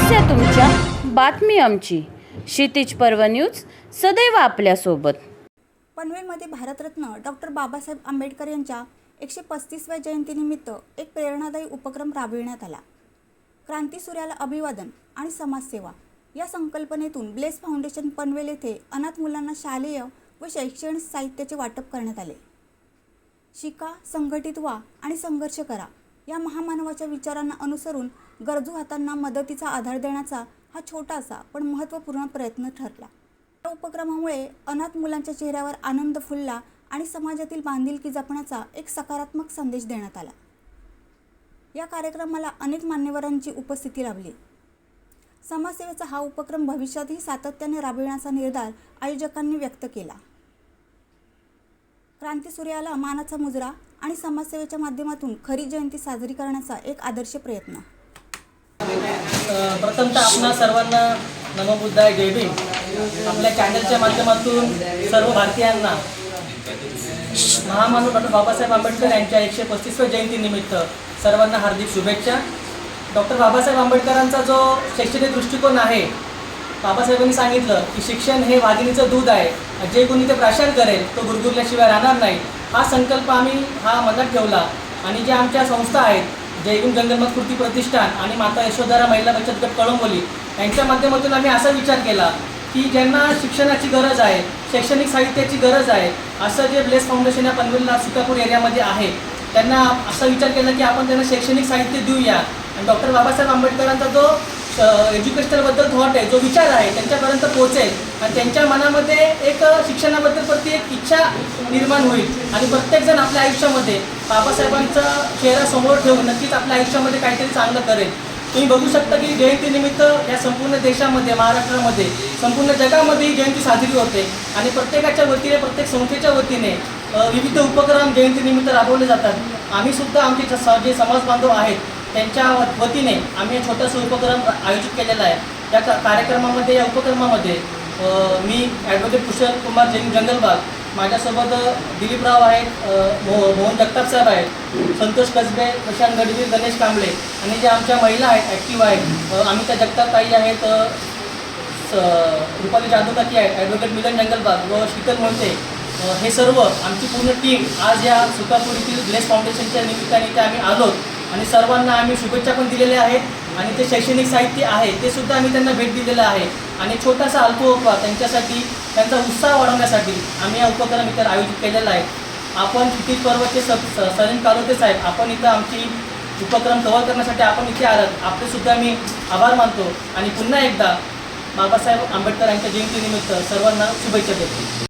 समस्या तुमच्या, बातमी आमची. क्षितिज पर्व न्यूज सदैव आपल्यासोबत. पनवेलमध्ये भारतरत्न डॉक्टर बाबासाहेब आंबेडकर यांच्या 135व्या जयंतीनिमित्त एक प्रेरणादायी उपक्रम राबविण्यात आला. क्रांतीसूर्याला अभिवादन आणि समाजसेवा या संकल्पनेतून ब्लेस फाउंडेशन पनवेल येथे अनाथ मुलांना शालेय व शैक्षणिक साहित्याचे वाटप करण्यात आले. शिका, संघटित व्हा आणि संघर्ष करा या महामानवाच्या विचारांना अनुसरून गरजू हातांना मदतीचा आधार देण्याचा हा छोटासा पण महत्त्वपूर्ण प्रयत्न ठरला. या उपक्रमामुळे अनाथ मुलांच्या चेहऱ्यावर आनंद फुलला आणि समाजातील बांधिलकी जपण्याचा एक सकारात्मक संदेश देण्यात आला. या कार्यक्रमाला अनेक मान्यवरांची उपस्थिती लाभली. समाजसेवेचा हा उपक्रम भविष्यातही सातत्याने राबविण्याचा निर्धार आयोजकांनी व्यक्त केला. क्रांतीसूर्याला मानाचा मुजरा आणि समाजसेवेच्या माध्यमातून खरी जयंती साजरी करण्याचा एक आदर्श प्रयत्न. प्रथमतः आपणा सर्वांना नमो बुद्धाय, जय भीम. आपल्या चॅनलच्या माध्यमातून सर्व भारतीयांना महामानव डॉक्टर बाबासाहेब आंबेडकर यांच्या 135व्या जयंतीनिमित्त सर्वांना हार्दिक शुभेच्छा. डॉक्टर बाबासाहेब आंबेडकरांचा जो शैक्षणिक दृष्टिकोन आहे, बाबासाहेबांनी सांगितलं की शिक्षण हे वाघिणीचं दूध आहे, जे कोणी ते प्राशन करेल तो गुरगुरल्याशिवाय राहणार नाही. हा संकल्प आम्ही मनात ठेवला आणि ज्या आमच्या संस्था आहेत, जयगुण जंगलमत कृती प्रतिष्ठान आणि माता यशोधरा महिला बचत गट कळंबोली यांच्या माध्यमातून आम्ही असा विचार केला की ज्यांना शिक्षणाची गरज आहे, शैक्षणिक साहित्याची गरज आहे, असं जे ब्लेस फाउंडेशन या पनवेलला सुकापूर एरियामध्ये आहे, त्यांना असा विचार केला की आपण त्यांना शैक्षणिक साहित्य देऊया आणि डॉक्टर बाबासाहेब आंबेडकरांचा जो एज्युकेशनबद्दल थॉट आहे, जो विचार आहे, त्यांच्यापर्यंत पोहोचेल आणि त्यांच्या मनामध्ये एक शिक्षणाबद्दल प्रति एक इच्छा निर्माण होईल आणि प्रत्येकजण आपल्या आयुष्यामध्ये बाबासाहेबांचा चेहरा समोर ठेवून नक्कीच आपल्या आयुष्यामध्ये काहीतरी चांगलं करेल. तुम्ही बघू शकता की जयंतीनिमित्त या संपूर्ण देशामध्ये, महाराष्ट्रामध्ये, संपूर्ण जगामध्ये ही जयंती साजरी होते आणि प्रत्येकाच्या वतीने, प्रत्येक संस्थेच्या वतीने विविध उपक्रम जयंतीनिमित्त राबवले जातात. आम्ही सुद्धा आमचे जे समाज बांधव आहेत त्यांच्या वतीने आम्ही छोटासा उपक्रम आयोजित केलेला आहे. या कार्यक्रमामध्ये, या उपक्रमामध्ये मी ॲडव्होकेट कुशल कुमार जंगलबाग, माझ्यासोबत दिलीपराव आहेत, मोहन जगताप साहेब आहेत, संतोष कसबे, प्रशांत गडवीर, गणेश कांबळे आणि ज्या आमच्या महिला आहेत, ॲक्टिव्ह आहेत, अमिता जगताप ताई आहेत, रुपाली जाधवकाकी आहेत, ॲडव्होकेट मिलन जंगलबाग व शीतल मोहिते, हे सर्व आमची पूर्ण टीम आज या सुकापूर येथील ब्लेस फाउंडेशनच्या निमित्ताने इथे आम्ही आलो आणि सर्वांना आम्ही शुभेच्छा पण दिलेल्या आहेत आणि ते शैक्षणिक साहित्य आहे ते सुद्धा आम्ही त्यांना भेट दिलेलं आहे आणि छोटासा अल्पोपहार त्यांच्यासाठी, त्यांचा उत्साह वाढवण्यासाठी आम्ही हा उपक्रम इथे आयोजित केलेला आहे. आपण क्षितिज पर्वचे सलीम कालोते साहेब, आपण इथं आमची उपक्रम कव्हर करण्यासाठी आपण इथे आलात, आपले सुद्धा मी आभार मानतो आणि पुन्हा एकदा बाबासाहेब आंबेडकर यांच्या जयंतीनिमित्त सर्वांना शुभेच्छा देतो.